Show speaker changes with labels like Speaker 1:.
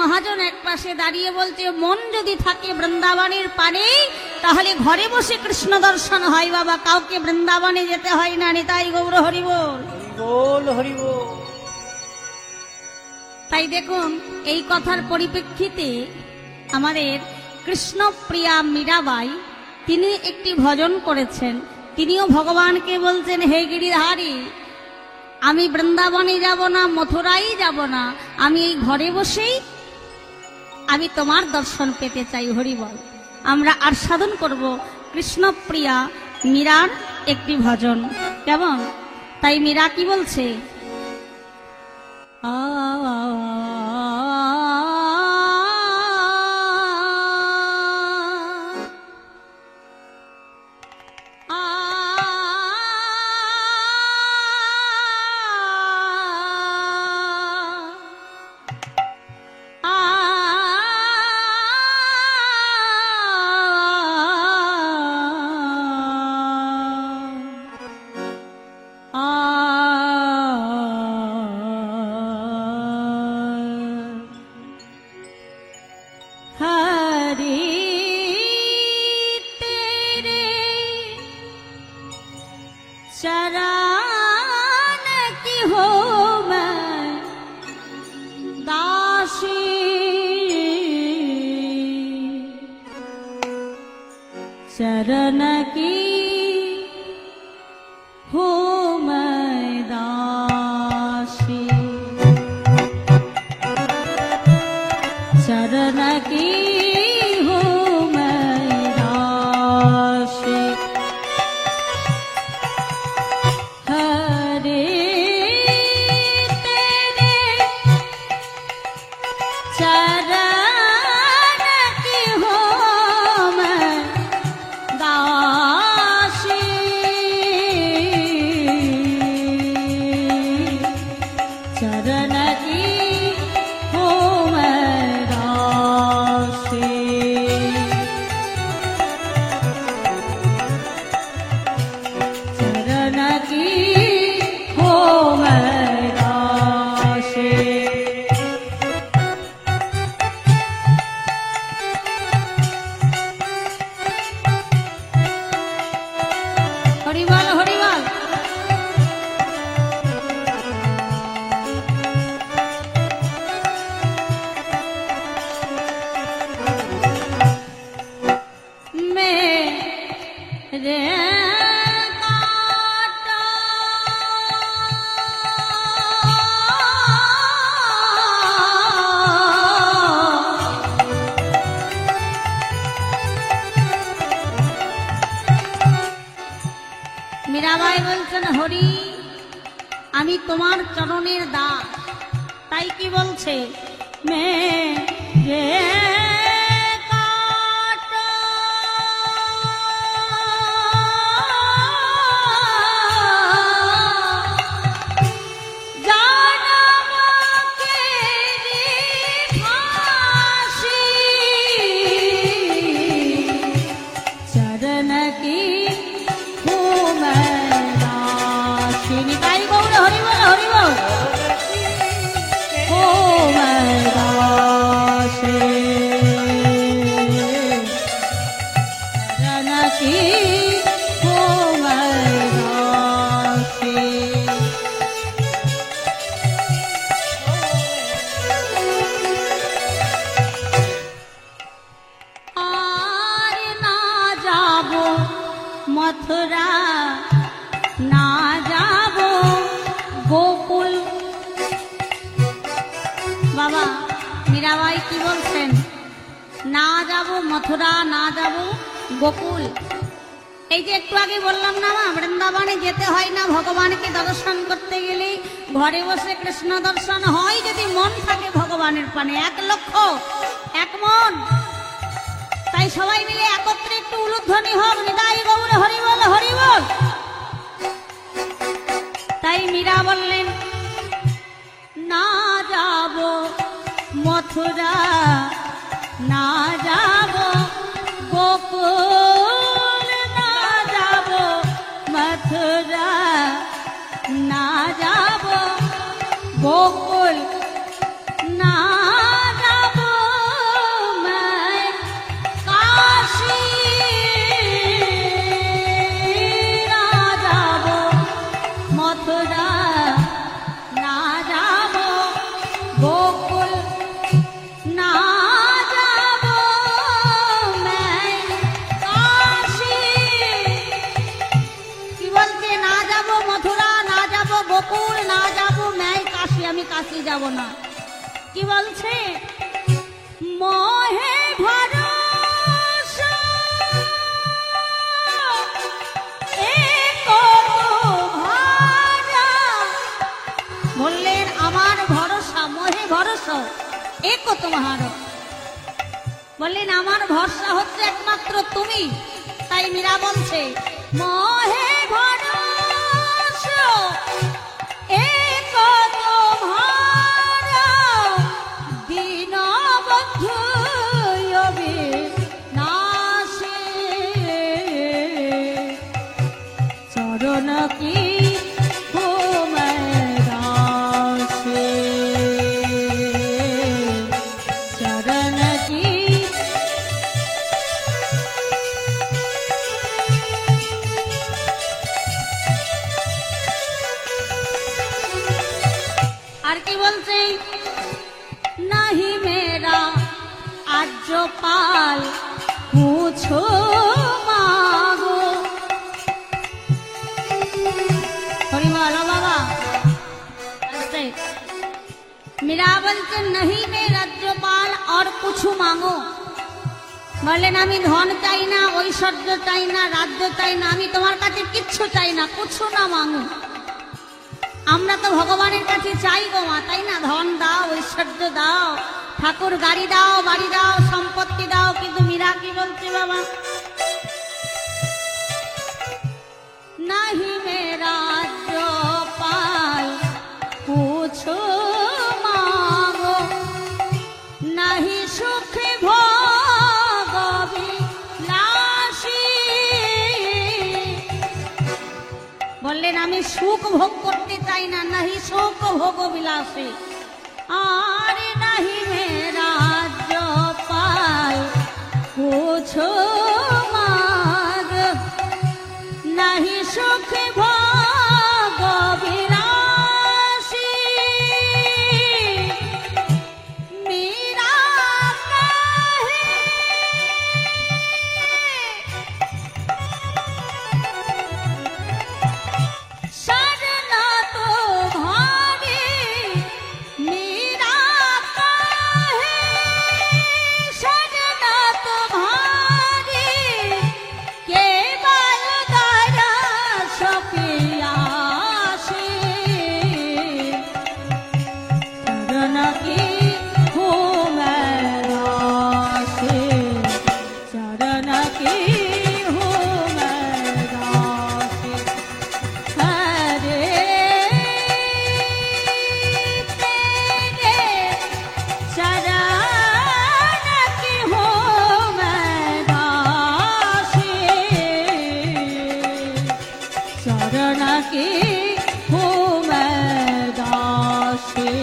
Speaker 1: মহাজন এক পাশে দাঁড়িয়ে বলছে, মন যদি থাকে বৃন্দাবনের পানে তাহলে ঘরে বসে কৃষ্ণ দর্শন হয় বাবা, কাউকে বৃন্দাবনে যেতে হয় না। নিতাই গৌর হরি বল,
Speaker 2: বল হরি বল।
Speaker 1: তাই দেখুন এই কথার পরিপ্রেক্ষিতে আমাদের কৃষ্ণপ্রিয়া মীরাবাই তিনি একটি ভজন করেছেন। তিনিও ভগবানকে বলছেন, হে গিরিধারী, আমি বৃন্দাবনে যাব না, মথুরাই যাব না, আমি এই ঘরে বসেই আমি তোমার দর্শন পেতে চাই। হরি বল। আমরা আর সাধন করব কৃষ্ণপ্রিয়া মীরার একটি ভজন। কেমন? তাই মীরা কি বলছে? चरण की हो मैं दासी, चरण की हो मैं दासी, चरण की हो मैं दासी। मीराबाई बोलছেন, হরি আমি তোমার চরণের দাস। তাই কি বলছে? মেরে मथुरा ना जाबो गोकुल। बाबा मीराबाई की बोलছেন, ना जाबो मथुरा, ना जाबो गोकुल। এই যে একটু আগে বললাম না মা, বৃন্দাবনে যেতে হয় না, ভগবানকে দর্শন করতে গেলে ঘরে বসে কৃষ্ণ দর্শন হয় যদি মন থাকে ভগবানের পানে। এক লক্ষ্য এক মন। তাই সবাই মিলে একত্রে একটু উলুধ্বনি হোক, নিতাই গৌর হরি বল, হরি বল। তাই মীরা বললেন, না যাব মথুরা, না যাব গোকুল, না যাব মথুরা, না যাব গোকুল, না যাব আমি কাশি যাব না। কি বলছে? মোহে ভরসা বললেন আমার ভরসা, মোহে ভরসা এক তোমার, বললেন আমার ভরসা হচ্ছে একমাত্র তুমি। তাই মীরা বলছে মোহে ভরসা এক তোমার, দীনবন্ধু অবিনাশী, চরণ কি नहीं मेरा आज पाल पूछो मागो। हरिवाला बाबा ऐसे मीरा बोलते नहीं मैं राज्यपाल और कुछ मांगो। বলেন আমি ধন চাই না, ঐশ্বর্য চাই না, রাজ্য চাই না, আমি তোমার কাছে কিচ্ছু চাই না, কিছু না মাঙ্গো। আমরা তো ভগবানের কাছে চাই গো মা, তাই না? ধন দাও, ঐশ্বর্য দাও, ঠাকুর গাড়ি দাও, বাড়ি দাও, সম্পত্তি দাও। কিন্তু মীরা কি বলছে বাবা? নাহি মেরা পাল পুছো মাগো, নাহি সুখে ভোগবিলাসী। বললেন আমি সুখ ভোগ করতে চাই না, নাহি সুখ ভোগ বিলাসী। আর নাহি মেরা পাল পুছো মাগ, নাহি সুখ ভোগ বিলাসী। মীরা কাহে শরণা তোমারে, মীরা কাহে শরণা তোমারে, কেবল দয়া সপিয়াসী। চরণ কি হো मैं दासी, চরণ কি হো मैं दासी। हरे तेरे चरण की हो मैं दासी, चरण की हो मैं दासी।